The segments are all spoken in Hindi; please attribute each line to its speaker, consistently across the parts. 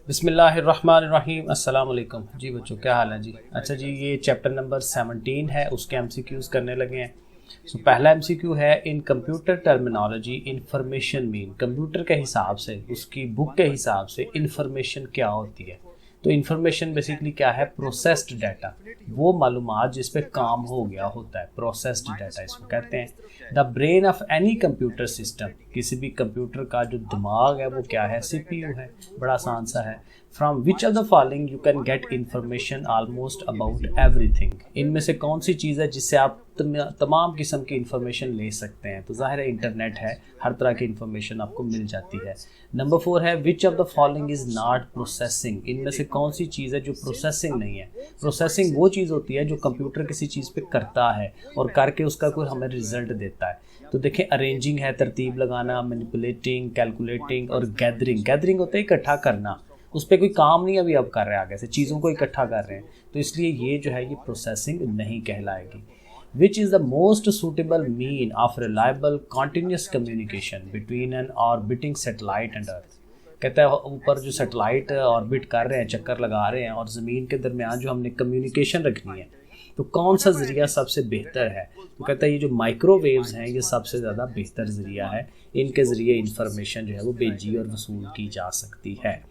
Speaker 1: बिस्मिल्लाहिर्रहमानिर्रहीम। अस्सलाम वालेकुम जी बच्चों, क्या हाल है जी। अच्छा जी, ये चैप्टर नंबर 17 है, उसके एमसीक्यूज़ करने लगे हैं। पहला एमसीक्यू है, इन computer terminology information mean, computer के हिसाब से, उसकी बुक के हिसाब से इंफॉर्मेशन क्या होती है। तो इंफॉर्मेशन बेसिकली क्या है, प्रोसेस्ड डाटा, वो मालूमात जिस पे काम हो गया होता है, प्रोसेस्ड डाटा इसको कहते हैं। The brain of any computer system, किसी भी कंप्यूटर का जो दिमाग है वो क्या है, सीपीयू है। बड़ा आसान सा है। From which of the following you can get information almost about everything, इनमें से कौन सी चीज़ है जिससे आप तमाम किस्म की इंफॉर्मेशन ले सकते हैं। तो ज़ाहिर है इंटरनेट है, हर तरह की इंफॉर्मेशन आपको मिल जाती है। नंबर 4 है, which of the following is not processing, इनमें से कौन सी चीज़ है जो प्रोसेसिंग नहीं है। प्रोसेसिंग वो चीज़ होती है जो कंप्यूटर किसी चीज़ पे करता है और करके उसका कोई हमें रिजल्ट देता है। तो देखें, अरेंजिंग है, तरतीब लगाना, मैनिपुलेटिंग, कैलकुलेटिंग, और गैदरिंग। गैदरिंग होता है इकट्ठा करना, उस पर कोई काम नहीं अभी आप कर रहे हैं, आगे से चीज़ों को इकट्ठा कर रहे हैं, तो इसलिए ये जो है ये प्रोसेसिंग नहीं कहलाएगी। Which is the most suitable mean of reliable continuous communication between an orbiting satellite and earth. कहता है ऊपर जो सेटेलाइट ऑर्बिट कर रहे हैं, चक्कर लगा रहे हैं, और ज़मीन के दरमियान जो हमने कम्युनिकेशन रखनी है, तो कौन सा ज़रिया सबसे बेहतर है। तो कहता है ये जो माइक्रोवेव्स हैं ये सबसे ज़्यादा बेहतर ज़रिया है, इनके ज़रिए इंफॉर्मेशन जो है वो भेजी और वसूल की जा सकती है।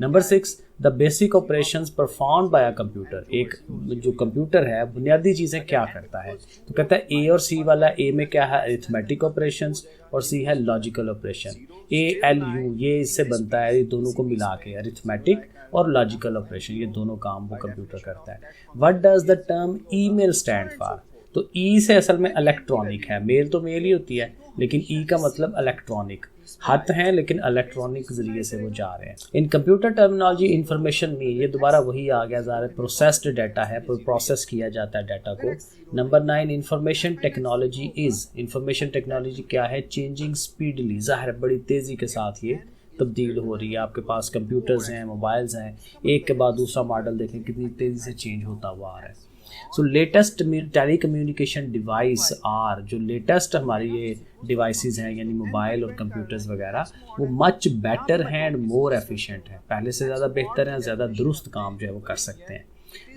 Speaker 1: Number 6, the basic operations perform by a computer, एक जो कंप्यूटर है बुनियादी चीज़ें क्या करता है। तो कहता है ए और सी वाला, ए में क्या है, अरिथमेटिक ऑपरेशंस, और सी है लॉजिकल ऑपरेशन। ALU ये इससे बनता है, ये दोनों को मिला के अरिथमेटिक और लॉजिकल ऑपरेशन, ये दोनों काम वो कंप्यूटर करता है। What does the term email stand for. तो ई से असल में इलेक्ट्रॉनिक है, मेल तो मेल ही होती है, लेकिन ई का मतलब इलेक्ट्रॉनिक, हाथ हैं लेकिन इलेक्ट्रॉनिक जरिए से वो जा रहे हैं। इन कंप्यूटर टर्मिनोलॉजी इंफॉर्मेशन में ये दोबारा वही आ गया, ज़्यादा प्रोसेस्ड डाटा है, प्रोसेस किया जाता है डाटा को। Number 9, information technology is, information technology क्या है, चेंजिंग स्पीडली, ज़ाहिर बड़ी तेज़ी के साथ ये तब्दील हो रही है। आपके पास कंप्यूटर्स हैं, मोबाइल्स हैं, एक के बाद दूसरा मॉडल देखें कितनी तेज़ी से चेंज होता हुआ आ रहा है। So latest telecommunication device are, जो लेटेस्ट हमारी ये डिवाइसेस हैं यानी मोबाइल और कंप्यूटर्स वगैरह, वो मच बेटर हैं एंड मोर एफिशिएंट हैं, पहले से ज़्यादा बेहतर हैं, ज़्यादा दुरुस्त काम जो है वो कर सकते हैं।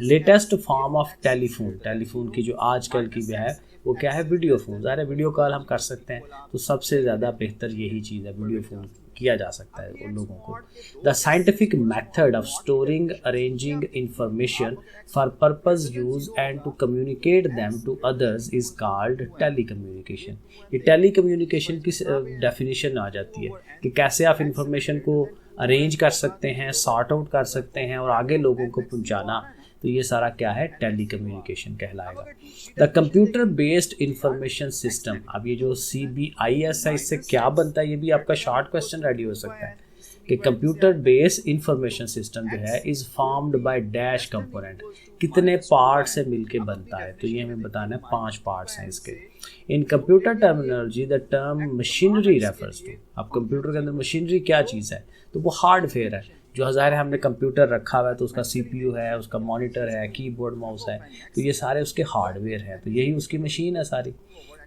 Speaker 1: Latest form of telephone, telephone की जो आजकल की जो है वो क्या है, वीडियो फ़ोन। ज़ाहिर वीडियो कॉल हम कर सकते हैं, तो सबसे ज़्यादा बेहतर यही चीज़ है, वीडियो फ़ोन किया जा सकता है उन लोगों को। The scientific method of storing arranging information for purpose use and to communicate them to others is called telecommunication. ये टेली कम्युनिकेशन की डेफिनेशन आ जाती है कि कैसे आप इंफॉर्मेशन को अरेंज कर सकते हैं, सॉर्ट आउट कर सकते हैं और आगे लोगों को पहुंचाना, तो ये सारा क्या है, टेली कम्युनिकेशन कहलाएगा। The computer based information system, अब ये जो CBIS है इससे क्या बनता है, ये भी आपका शॉर्ट क्वेश्चन रेडी हो सकता है कि कंप्यूटर बेस्ड इंफॉर्मेशन सिस्टम जो है is formed by dash component, कितने पार्ट से मिलके बनता है। तो ये हमें बताना है 5 पार्ट्स हैं इसके। In computer terminology the term machinery refers to, अब कंप्यूटर के अंदर मशीनरी क्या चीज़ है, तो वो हार्डवेयर है। जो हज़ार हमने कंप्यूटर रखा हुआ है तो उसका CPU है, उसका मॉनिटर है, कीबोर्ड माउस है, तो ये सारे उसके हार्डवेयर हैं, तो यही उसकी मशीन है सारी।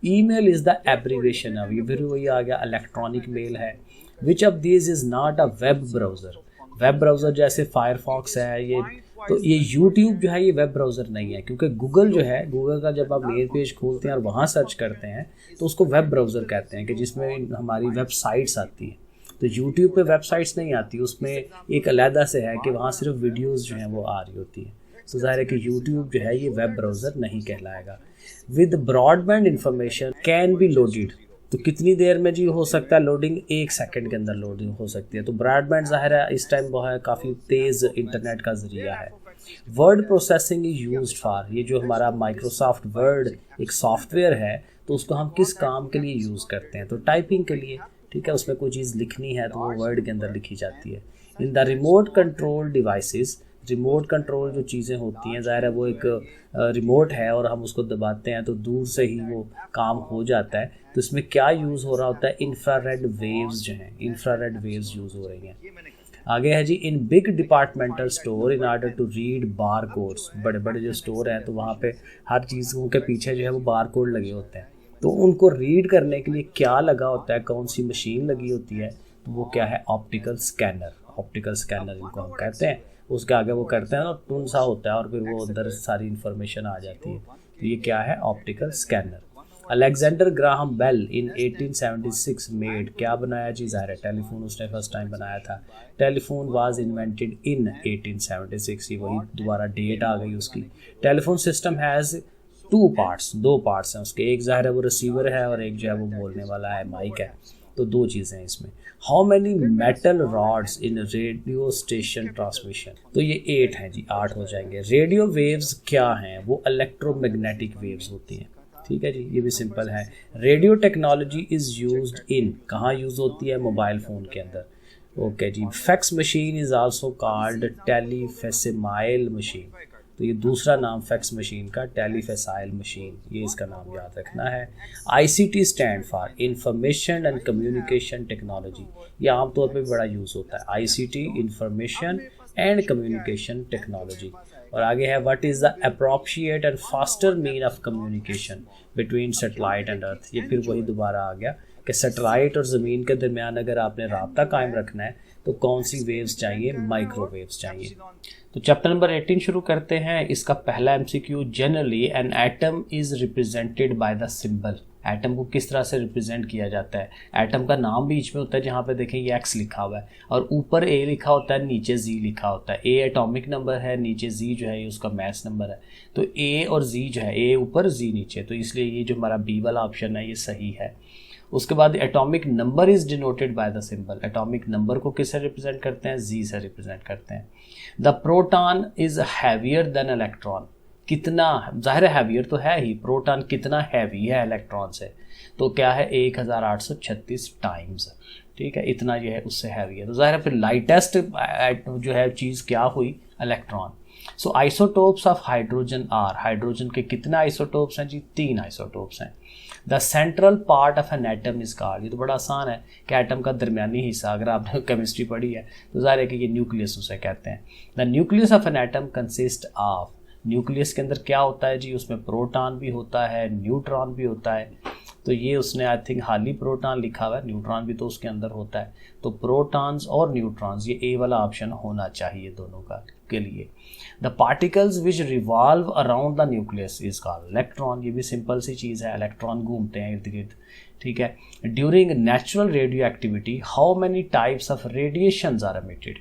Speaker 1: Email is the abbreviation of, ये फिर वही आ गया, इलेक्ट्रॉनिक मेल है। Which of these is not a web browser, web browser जैसे फायरफॉक्स है ये, तो ये यूट्यूब जो है ये वेब ब्राउज़र नहीं है, क्योंकि गूगल जो है, गूगल का जब आप मेल पेज खोलते हैं और वहाँ सर्च करते हैं तो उसको वेब ब्राउज़र कहते हैं, कि जिसमें हमारी वेबसाइट्स आती हैं। तो YouTube पे वेबसाइट्स नहीं आती, उसमें एक अलहदा से है कि वहाँ सिर्फ वीडियोस जो हैं वो आ रही होती हैं। तो ज़ाहिर है कि YouTube जो है ये वेब ब्राउज़र नहीं कहलाएगा। With broadband information can be loaded, तो कितनी देर में जी हो सकता है लोडिंग, 1 सेकंड के अंदर लोडिंग हो सकती है। तो ब्रॉडबैंड ज़ाहिर है इस टाइम वो है काफ़ी तेज़ इंटरनेट का ज़रिया है। Word processing is used for, ये जो हमारा माइक्रोसॉफ्ट वर्ड एक सॉफ्टवेयर है, तो उसको हम किस काम के लिए यूज़ करते हैं, तो टाइपिंग के लिए, ठीक है, उसमें कोई चीज़ लिखनी है तो वो वर्ड के अंदर लिखी जाती है। In the remote control devices, remote control जो चीज़ें होती हैं, ज़ाहिर है वो एक रिमोट है और हम उसको दबाते हैं तो दूर से ही वो काम हो जाता है। तो इसमें क्या यूज़ हो रहा होता है, इंफ्रारेड वेव्स जो हैं, इंफ्रारेड वेव्स यूज़ हो रही हैं। आगे है जी, in big departmental store in order to read bar codes, बड़े बड़े जो स्टोर हैं तो वहाँ पे हर चीज़ों के पीछे जो है वो बार कोड लगे होते हैं, तो उनको रीड करने के लिए क्या लगा होता है, कौन सी मशीन लगी होती है, तो वो क्या है, ऑप्टिकल स्कैनर। ऑप्टिकल स्कैनर इनको हम कहते हैं। उसके आगे वो करते हैं ना टून सा होता है और फिर वो अंदर सारी इन्फॉर्मेशन आ जाती है। तो ये क्या है, optical scanner. Alexander Graham Bell in 1876 made, क्या बनाया जी, ज़ाहिर है टेलीफोन उसने फर्स्ट टाइम बनाया था। टेलीफोन वाज इन्वेंटेड इन 1876, ये वही दोबारा डेट आ गई उसकी। Telephone system has 2 parts, 2 parts हैं उसके, एक ज़ाहिर है वो रिसीवर है और एक जो है वो बोलने वाला है, माइक है। तो 2 चीज़ें हैं इसमें। How many metal rods in radio station transmission, तो ये 8 हैं जी, 8 हो जाएंगे। रेडियो वेव्स क्या हैं, वो इलेक्ट्रोमैग्नेटिक वेव्स होती हैं, ठीक है जी, ये भी सिंपल है। Radio technology is used in, कहाँ यूज़ होती है, मोबाइल फ़ोन के अंदर। ओके जी। Fax machine is also called telefacsimile machine, तो ये दूसरा नाम फैक्स मशीन का, टेलीफेसाइल मशीन, ये इसका नाम याद रखना है। ICT stand for information and communication technology, ये आमतौर पे बड़ा यूज़ होता है, ICT information and communication technology. और आगे है what is the appropriate and faster mean of communication between satellite and earth, ये फिर वही दोबारा आ गया कि सैटेलाइट और ज़मीन के दरमियान अगर आपने राब्ता कायम रखना है तो कौन सी वेव्स चाहिए, माइक्रोवेव्स चाहिए। तो चैप्टर नंबर 18 शुरू करते हैं। इसका पहला MCQ, generally an atom is represented by the symbol, atom को किस तरह से रिप्रेजेंट किया जाता है। एटम का नाम बीच में होता है, जहाँ पे देखें ये X लिखा हुआ है और ऊपर A लिखा होता है, नीचे Z लिखा होता है। A एटॉमिक नंबर है, नीचे Z जो है ये उसका मैस नंबर है। तो A और Z जो है, A ऊपर Z नीचे, तो इसलिए ये जो हमारा B वाला ऑप्शन है ये सही है। उसके बाद atomic number is denoted by the symbol, atomic number को किससे रिप्रेजेंट करते हैं, Z से रिप्रेजेंट करते हैं। The proton is heavier than electron, कितना, जाहिर है हैवियर तो है ही, प्रोटॉन कितना हैवी है इलेक्ट्रॉन से, तो क्या है 1836 टाइम्स, ठीक है, इतना जो है उससे हैवी है। तो जाहिर है फिर लाइटेस्ट जो है चीज़ क्या हुई, electron. So isotopes of hydrogen are, hydrogen के कितने आइसोटोप्स हैं जी, 3 आइसोटोप्स हैं। The central part of an atom is called, ये तो बड़ा आसान है कि एटम का दरमियानी हिस्सा, अगर आपने केमिस्ट्री पढ़ी है तो ज़ाहिर है कि ये न्यूक्लियस उसे कहते हैं। The nucleus of an atom consist of, nucleus के अंदर क्या होता है जी, उसमें प्रोटॉन भी होता है, न्यूट्रॉन भी होता है। तो ये उसने आई थिंक हाली प्रोटॉन लिखा हुआ है, न्यूट्रॉन भी तो उसके अंदर होता है। तो प्रोटॉन्स और न्यूट्रॉन्स, ये A वाला ऑप्शन होना चाहिए दोनों का के लिए। The particles which revolve around the nucleus is called electron, ये भी सिंपल सी चीज़ है, इलेक्ट्रॉन घूमते हैं इर्द गिर्द, ठीक है। During natural radioactivity how many types of radiations are emitted,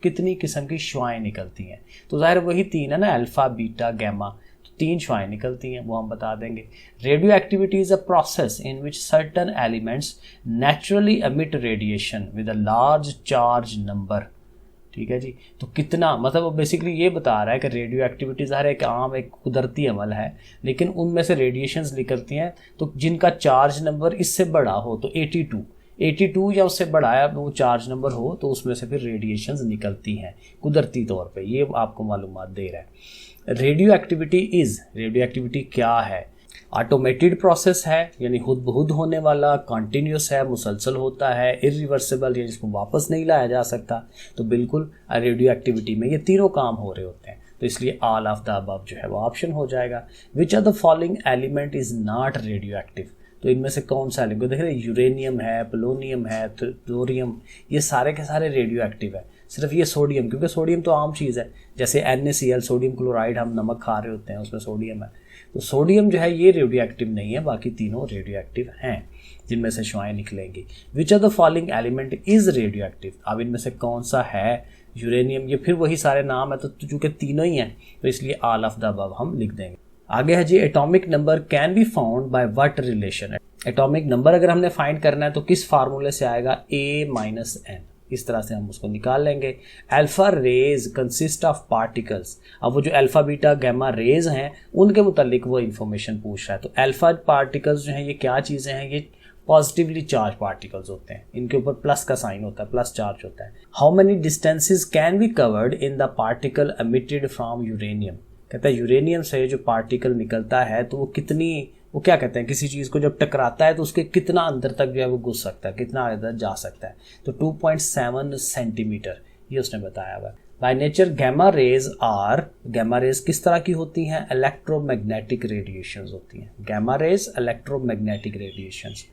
Speaker 1: कितनी किस्म की शुआएँ निकलती हैं, तो ज़ाहिर वही 3 है ना, अल्फा बीटा गैमा, 3 शुआएँ निकलती हैं, वो हम बता देंगे। Radio activity is a process in which certain elements naturally emit radiation with a large charge number, ठीक है जी। तो कितना, मतलब वो बेसिकली ये बता रहा है कि रेडियो एक्टिविटी ज़ाहिर है एक आम एक कुदरती अमल है, लेकिन उनमें से रेडिएशंस निकलती हैं तो जिनका चार्ज नंबर इससे बड़ा हो, तो 82 या उससे बड़ा है वो चार्ज नंबर हो, तो उसमें से फिर रेडिएशंस निकलती हैं कुदरती तौर पे, ये आपको मालूमात दे रहा है। रेडियो एक्टिविटी क्या है, ऑटोमेटेड प्रोसेस है, यानी खुद बहुद होने वाला, कॉन्टीन्यूस है, मुसलसल होता है, इरिवर्सिबल, यानी जिसको वापस नहीं लाया जा सकता। तो बिल्कुल रेडियो एक्टिविटी में ये तीनों काम हो रहे होते हैं, तो इसलिए ऑल ऑफ द अबव जो है वो ऑप्शन हो जाएगा। Which are the following element is not radioactive, तो इनमें से कौन सा एलिमेंट, देख रहे हैं यूरेनियम है, पोलोनियम है, थोरियम, ये सारे के सारे रेडियो एक्टिव है। सिर्फ ये सोडियम, क्योंकि सोडियम तो आम चीज़ है, जैसे NaCl सोडियम क्लोराइड, हम नमक खा रहे होते हैं उसमें सोडियम है, तो सोडियम जो है ये रेडियो एक्टिव नहीं है, बाकी तीनों रेडियो एक्टिव हैं जिनमें से शुआएँ निकलेंगी। Which are the following element is radioactive, अब इनमें से कौन सा है, यूरेनियम, ये फिर वही सारे नाम है, तो चूँकि तीनों ही हैं तो इसलिए ऑल ऑफ द अबव हम लिख देंगे। आगे है जी, atomic number can be found by what relation, atomic number अगर हमने फाइंड करना है तो किस फार्मूले से आएगा, A-n, इस तरह से हम उसको निकाल लेंगे। Alpha rays consist of particles, अब वो जो अल्फा बीटा गैमा रेज हैं उनके मुतालिक वो इन्फॉर्मेशन पूछ रहा है। तो अल्फा पार्टिकल्स जो हैं ये क्या चीज़ें हैं, ये पॉजिटिवली चार्ज पार्टिकल्स होते हैं, इनके ऊपर प्लस का साइन होता है, प्लस चार्ज होता है। How many distances can be covered in the particle emitted from uranium, कहता है यूरेनियम से जो पार्टिकल निकलता है तो वो कितनी, वो क्या कहते हैं, किसी चीज़ को जब टकराता है तो उसके कितना अंदर तक जो है वो घुस सकता है, कितना अंदर जा सकता है, तो 2.7 सेंटीमीटर ये उसने बताया हुआ है। बाय नेचर गैमा रेज किस तरह की होती हैं, इलेक्ट्रोमैग्नेटिक रेडिएशंस होती हैं, gamma rays electromagnetic radiations.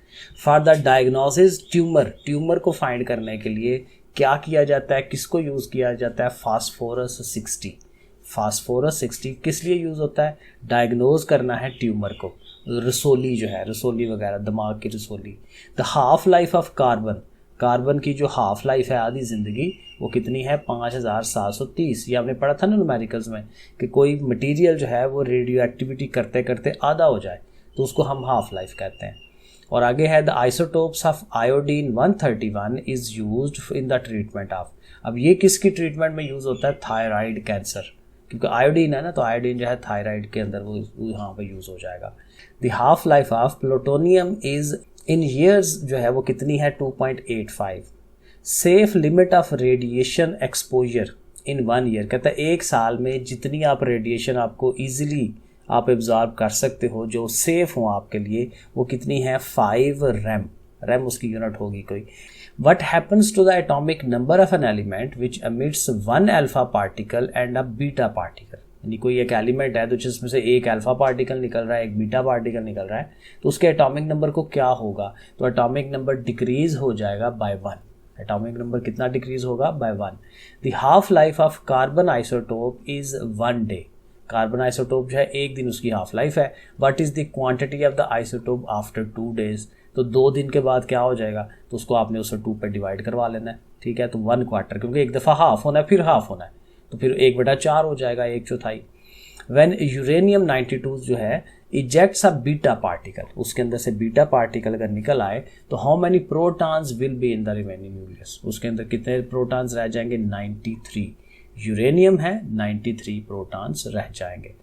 Speaker 1: For the diagnosis tumour को फाइंड करने के लिए क्या किया जाता है, किसको यूज़ किया जाता है, फास्फोरस 60। फास्फोरस 60 किस लिए यूज़ होता है, डायग्नोज करना है ट्यूमर को, रसोली जो है, रसोली वगैरह, दिमाग की रसोली। The half life of carbon, carbon की जो हाफ लाइफ है, आधी ज़िंदगी, वो कितनी है, 5730। ये आपने पढ़ा था ना न्यूमेरिकल्स में कि कोई मटेरियल जो है वो रेडियो एक्टिविटी करते करते आधा हो जाए तो उसको हम हाफ लाइफ कहते हैं। और आगे है the isotopes of iodine 131 is used in the treatment of. अब ये किसकी ट्रीटमेंट में यूज़ होता है, थायराइड कैंसर, क्योंकि आयोडीन है ना, तो आयोडीन जो है थायराइड के अंदर वो यहाँ पे यूज़ हो जाएगा। The half life of plutonium is in years जो है वो कितनी है, 2.85। Safe limit of radiation exposure in 1 year, कहता है 1 साल में जितनी आप रेडिएशन आपको ईजिली आप एब्जॉर्ब कर सकते हो, जो सेफ हो आपके लिए, वो कितनी है, 5 रैम। रैम उसकी यूनिट होगी कोई। What happens to the atomic number of an element which emits 1 alpha particle and a beta particle? यानी कोई एक एलिमेंट है तो जिसमें से एक अल्फा पार्टिकल निकल रहा है, एक बीटा पार्टिकल निकल रहा है, तो उसके एटॉमिक नंबर को क्या होगा, तो एटॉमिक नंबर डिक्रीज हो जाएगा बाय 1। एटॉमिक नंबर कितना डिक्रीज होगा, by 1। The half life of carbon isotope is 1 day. Carbon isotope जो है 1 दिन उसकी हाफ लाइफ है। What is the quantity of the isotope after 2 days, तो 2 दिन के बाद क्या हो जाएगा, तो उसको आपने उससे 2 पे डिवाइड करवा लेना है, ठीक है। तो 1 क्वार्टर, क्योंकि एक दफ़ा हाफ होना है फिर हाफ होना है, तो फिर 1/4 हो जाएगा, 1/4। व्हेन यूरेनियम 92 जो है इजेक्ट्स अ बीटा पार्टिकल, उसके अंदर से बीटा पार्टिकल अगर निकल आए तो how many protons will be in the remaining nucleus, उसके अंदर कितने प्रोटॉन्स रह जाएंगे, 93। यूरेनियम है, 93 प्रोटॉन्स रह जाएंगे।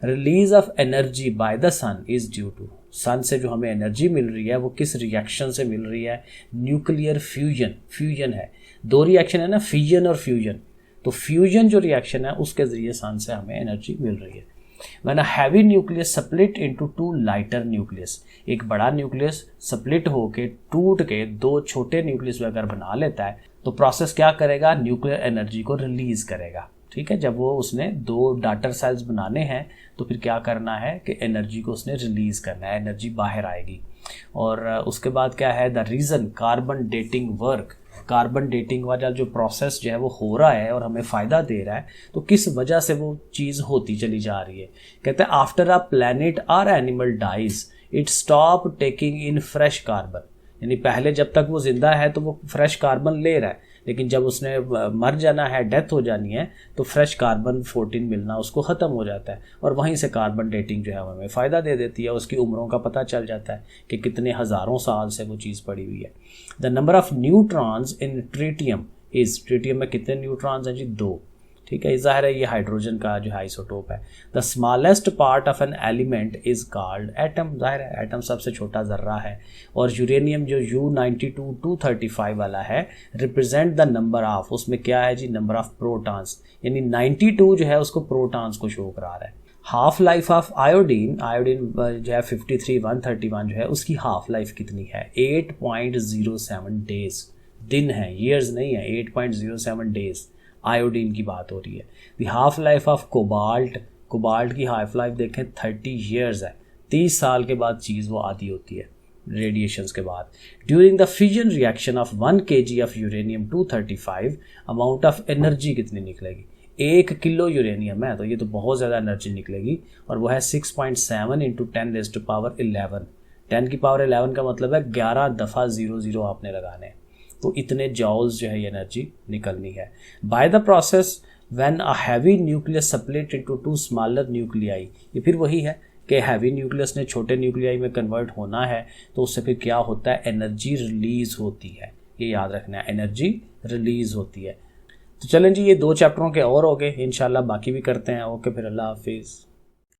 Speaker 1: Release of energy by the sun is due to, sun से जो हमें एनर्जी मिल रही है वो किस रिएक्शन से मिल रही है, न्यूक्लियर फ्यूजन। फ्यूजन है, 2 रिएक्शन है ना, फिजन और फ्यूजन, तो फ्यूजन जो रिएक्शन है उसके ज़रिए सन से हमें एनर्जी मिल रही है। When a heavy nucleus split into 2 lighter nucleus, एक बड़ा न्यूक्लियस स्प्लिट होके टूट के 2 छोटे न्यूक्लियस अगर बना लेता है तो प्रोसेस क्या करेगा, न्यूक्लियर एनर्जी को रिलीज करेगा, ठीक है। जब वो उसने 2 डॉटर सेल्स बनाने हैं तो फिर क्या करना है कि एनर्जी को उसने रिलीज करना है, एनर्जी बाहर आएगी। और उसके बाद क्या है, the reason carbon dating work, carbon dating वाला जो प्रोसेस जो है वो हो रहा है और हमें फ़ायदा दे रहा है, तो किस वजह से वो चीज़ होती चली जा रही है। कहते हैं आफ्टर अ प्लैनेट और animal dies it stop taking in fresh carbon, यानी पहले जब तक वो जिंदा है तो वो फ्रेश कार्बन ले रहा है, लेकिन जब उसने मर जाना है, डेथ हो जानी है, तो फ्रेश कार्बन 14 मिलना उसको ख़त्म हो जाता है। और वहीं से कार्बन डेटिंग जो है हमें फ़ायदा दे देती है, उसकी उम्रों का पता चल जाता है कि कितने हज़ारों साल से वो चीज़ पड़ी हुई है। The number of neutrons in tritium is, tritium में कितने न्यूट्रॉन्स हैं जी, 2, ठीक है। ज़ाहिर है ये हाइड्रोजन का जो आइसोटोप है। The smallest part of an element is called atom, ज़ाहिर है एटम सबसे छोटा ज़र्रा है। और यूरेनियम जो U92 235 वाला है रिप्रेजेंट द नंबर ऑफ, उसमें क्या है जी, नंबर ऑफ प्रोटॉन्स, यानी 92 जो है उसको प्रोटॉन्स को शो करा रहा है। Half life of iodine, iodine जो है 53 131 जो है उसकी हाफ लाइफ कितनी है, 8.07 डेज, दिन है, ईयर्स नहीं है, 8.07 डेज आयोडीन की बात हो रही है। The half life of cobalt, cobalt की हाफ लाइफ देखें 30 ईयर्स है, 30 साल के बाद चीज़ वो आधी होती है रेडिएशंस के बाद। During the fission reaction of 1 kg of uranium 235 amount of energy कितनी निकलेगी, 1 किलो यूरेनियम है तो ये तो बहुत ज़्यादा एनर्जी निकलेगी, और वो है 6.7 × 10⁻11। 10⁻11 का मतलब है 11 दफ़ा 00 आपने लगाने हैं, तो इतने जॉल्स जो है ये एनर्जी निकलनी है। By the process when a heavy nucleus split into 2 smaller nuclei, ये फिर वही है कि हैवी न्यूक्लियस ने छोटे न्यूक्लियाई में कन्वर्ट होना है, तो उससे फिर क्या होता है, एनर्जी रिलीज होती है, ये याद रखना है, एनर्जी रिलीज होती है। तो चलें जी, ये 2 चैप्टरों के और हो गए, इंशाल्लाह बाकी भी करते हैं। ओके, फिर अल्लाह हाफिज़।